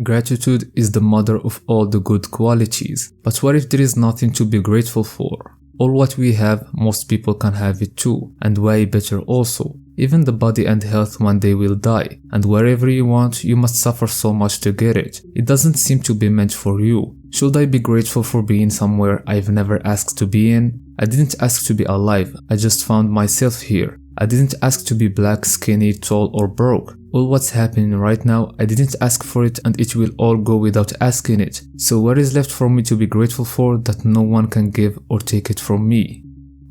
Gratitude is the mother of all the good qualities. But what if there is nothing to be grateful for? All what we have, most people can have it too, and way better also. Even the body and health one day will die, and wherever you want, you must suffer so much to get it. It doesn't seem to be meant for you. Should I be grateful for being somewhere I've never asked to be in? I didn't ask to be alive, I just found myself here. I didn't ask to be black, skinny, tall or broke. All what's happening right now, I didn't ask for it and it will all go without asking it. So what is left for me to be grateful for that no one can give or take it from me?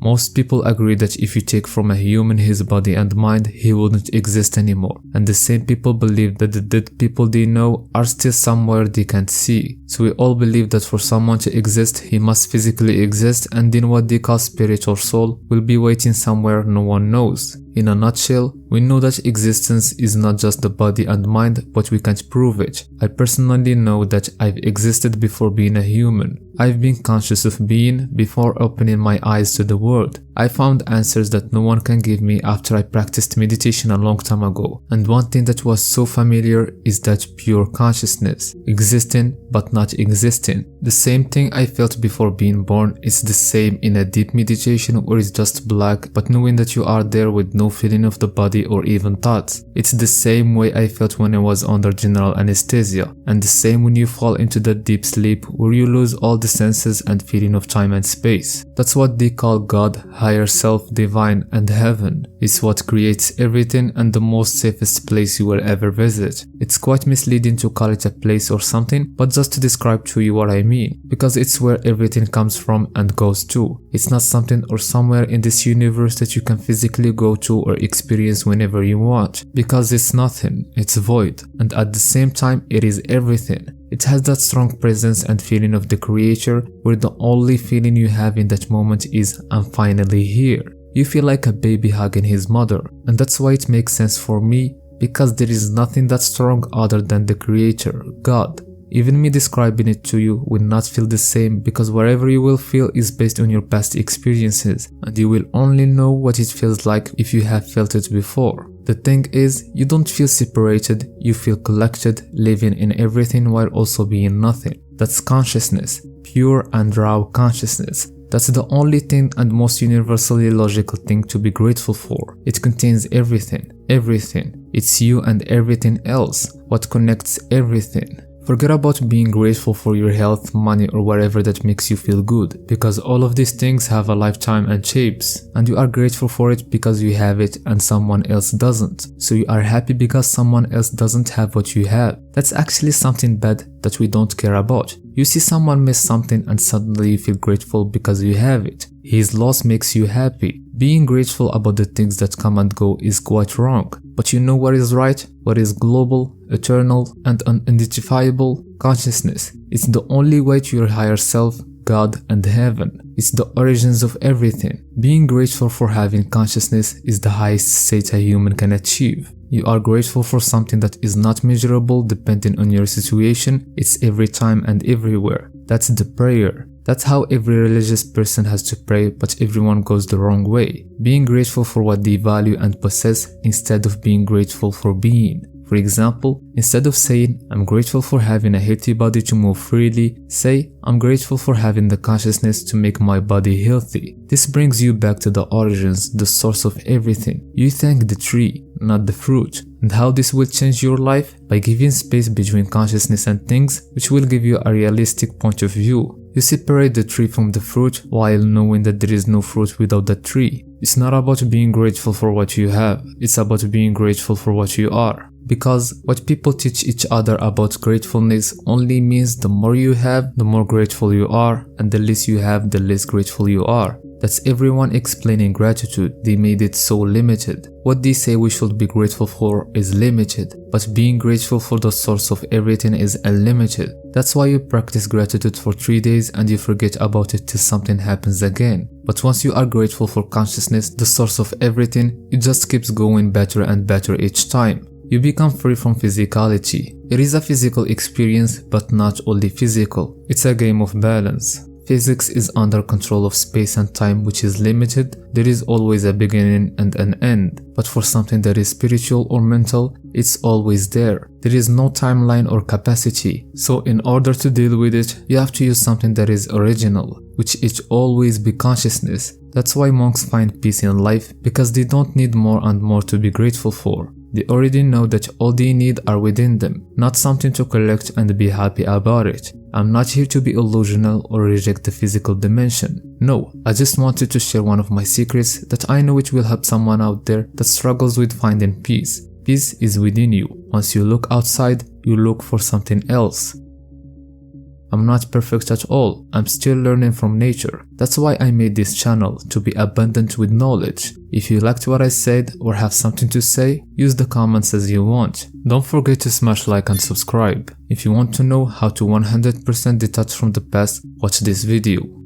Most people agree that if you take from a human his body and mind, he wouldn't exist anymore. And the same people believe that the dead people they know are still somewhere they can't see. So we all believe that for someone to exist, he must physically exist, and then what they call spirit or soul will be waiting somewhere no one knows. In a nutshell, we know that existence is not just the body and mind, but we can't prove it. I personally know that I've existed before being a human. I've been conscious of being before opening my eyes to the world. I found answers that no one can give me after I practiced meditation a long time ago. And one thing that was so familiar is that pure consciousness, existing but not existing. The same thing I felt before being born is the same in a deep meditation where it's just black, but knowing that you are there with no feeling of the body or even thoughts. It's the same way I felt when I was under general anesthesia, and the same when you fall into that deep sleep where you lose all the senses and feeling of time and space. That's what they call God, higher self, divine, and heaven. It's what creates everything and the most safest place you will ever visit. It's quite misleading to call it a place or something, but just to describe to you what I mean, because it's where everything comes from and goes to. It's not something or somewhere in this universe that you can physically go to or experience whenever you want, because it's nothing, it's void, and at the same time it is everything. It has that strong presence and feeling of the creator where the only feeling you have in that moment is I'm finally here. You feel like a baby hugging his mother, and that's why it makes sense for me, because there is nothing that strong other than the creator, God. Even me describing it to you will not feel the same, because whatever you will feel is based on your past experiences, and you will only know what it feels like if you have felt it before. The thing is, you don't feel separated, you feel collected, living in everything while also being nothing. That's consciousness, pure and raw consciousness. That's the only thing and most universally logical thing to be grateful for. It contains everything, everything. It's you and everything else, what connects everything. Forget about being grateful for your health, money or whatever that makes you feel good, because all of these things have a lifetime and shapes, and you are grateful for it because you have it and someone else doesn't. So you are happy because someone else doesn't have what you have. That's actually something bad that we don't care about. You see someone miss something and suddenly you feel grateful because you have it. His loss makes you happy. Being grateful about the things that come and go is quite wrong. But you know what is right? What is global, eternal, and unidentifiable? Consciousness. It's the only way to your higher self, God, and heaven. It's the origins of everything. Being grateful for having consciousness is the highest state a human can achieve. You are grateful for something that is not measurable depending on your situation. It's every time and everywhere. That's the prayer. That's how every religious person has to pray, but everyone goes the wrong way. Being grateful for what they value and possess instead of being grateful for being. For example, instead of saying, I'm grateful for having a healthy body to move freely, say, I'm grateful for having the consciousness to make my body healthy. This brings you back to the origins, the source of everything. You thank the tree, not the fruit. And how this will change your life? By giving space between consciousness and things, which will give you a realistic point of view. You separate the tree from the fruit while knowing that there is no fruit without the tree. It's not about being grateful for what you have, it's about being grateful for what you are. Because what people teach each other about gratefulness only means the more you have, the more grateful you are, and the less you have, the less grateful you are. That's everyone explaining gratitude. They made it so limited. What they say we should be grateful for is limited, but being grateful for the source of everything is unlimited. That's why you practice gratitude for 3 days and you forget about it till something happens again. But once you are grateful for consciousness, the source of everything, it just keeps going better and better each time. You become free from physicality. It is a physical experience, but not only physical. It's a game of balance. Physics is under control of space and time, which is limited. There is always a beginning and an end. But for something that is spiritual or mental, it's always there. There is no timeline or capacity. So in order to deal with it, you have to use something that is original, which is always be consciousness. That's why monks find peace in life, because they don't need more and more to be grateful for. They already know that all they need are within them, not something to collect and be happy about it. I'm not here to be illusional or reject the physical dimension. No, I just wanted to share one of my secrets that I know it will help someone out there that struggles with finding peace. Peace is within you. Once you look outside, you look for something else. I'm not perfect at all. I'm still learning from nature. That's why I made this channel, to be abundant with knowledge. If you liked what I said or have something to say, use the comments as you want. Don't forget to smash like and subscribe. If you want to know how to 100% detach from the past, watch this video.